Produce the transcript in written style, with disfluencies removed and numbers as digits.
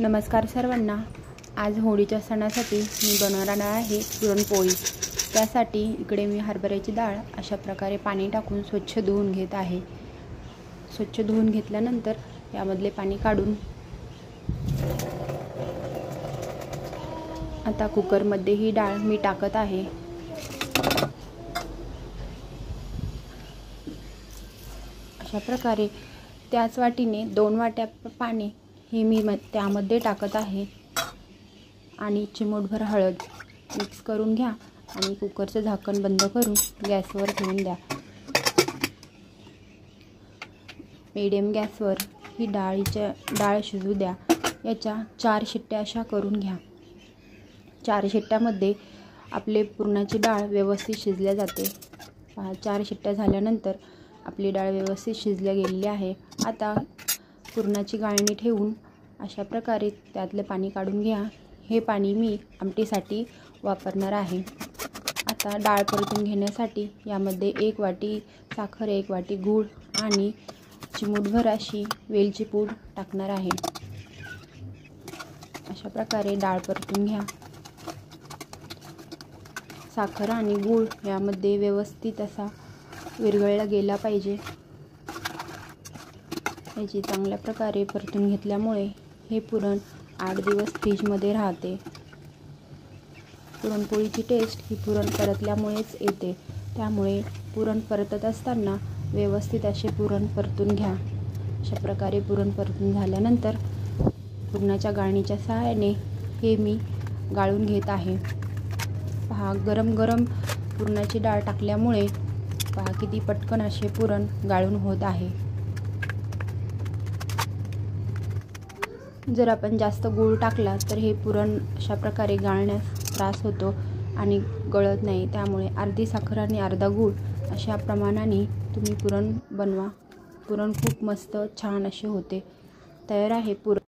नमस्कार सर्वांना। आज होळीच्या सणासाठी मी बनवणार आहे पुरणपोळी। त्यासाठी इकडे मी हरभऱ्याची डाळ अशा प्रकारे पाणी टाकून स्वच्छ धुवून घेत आहे। स्वच्छ धुवून घेतल्यानंतर यामधले पाणी काढून आता कुकरमध्ये ही डाळ मी टाकत आहे। अशा प्रकारे त्याच वाटीने 2 वाट्या पाणी हे मी त्यामध्ये टाकत आहे आणि चिमूटभर हळद मिक्स करून घ्या आणि कुकरचं झाकण बंद करून गॅसवर ठेवून द्या। मीडियम गॅसवर ही डाळ शिजू द्या। याच्या 4 शिट्ट्या अशा करून घ्या। 4 शिट्ट्यामध्ये आपले पुरणाची डाळ व्यवस्थित शिजल्या जाते। 4 शिट्ट्या झाल्यानंतर आपली डाळ व्यवस्थित शिजल्या गेलेली आहे। आता पुरणाची गाळणी ठेवून अशा प्रकारे त्यातले पाणी काढून घ्या। हे पाणी मी आमटीसाठी वापरणार आहे। आता डाळ परतून घेण्यासाठी यामध्ये 1 वाटी साखर, 1 वाटी गूळ आणि चिमूटभर अशी वेलची पूड टाकणार आहे। अशा प्रकारे डाळ परतून घ्या। साखर आणि गूळ यामध्ये व्यवस्थित असा विरघळला गेला पाहिजे। याची चांगल्या प्रकारे परतून घेतल्यामुळे हे पुरण 8 दिवस फ्रीजमध्ये राहते। पुरणपोळीची टेस्ट ही पुरण परतल्यामुळेच येते। त्यामुळे पुरण परतत असताना व्यवस्थित असे पुरण परतून घ्या। अशा प्रकारे पुरण परतून झाल्यानंतर पुरणाच्या गाळणीच्या सहाय्याने हे मी गाळून घेत आहे। पहा, गरम गरम पुरणाची डाळ टाकल्यामुळे पहा किती पटकन असे पुरण गाळून होत आहे। जर आपण जास्त गूळ टाकला तर हे पुरण अशा प्रकारे गाळण्यास त्रास होतो आणि गळत नाही। त्यामुळे अर्धी साखर आणि अर्धा गूळ अशा प्रमाणाने तुम्ही पुरण बनवा। पुरण खूप मस्त छान असे होते। तयार आहे पुरण।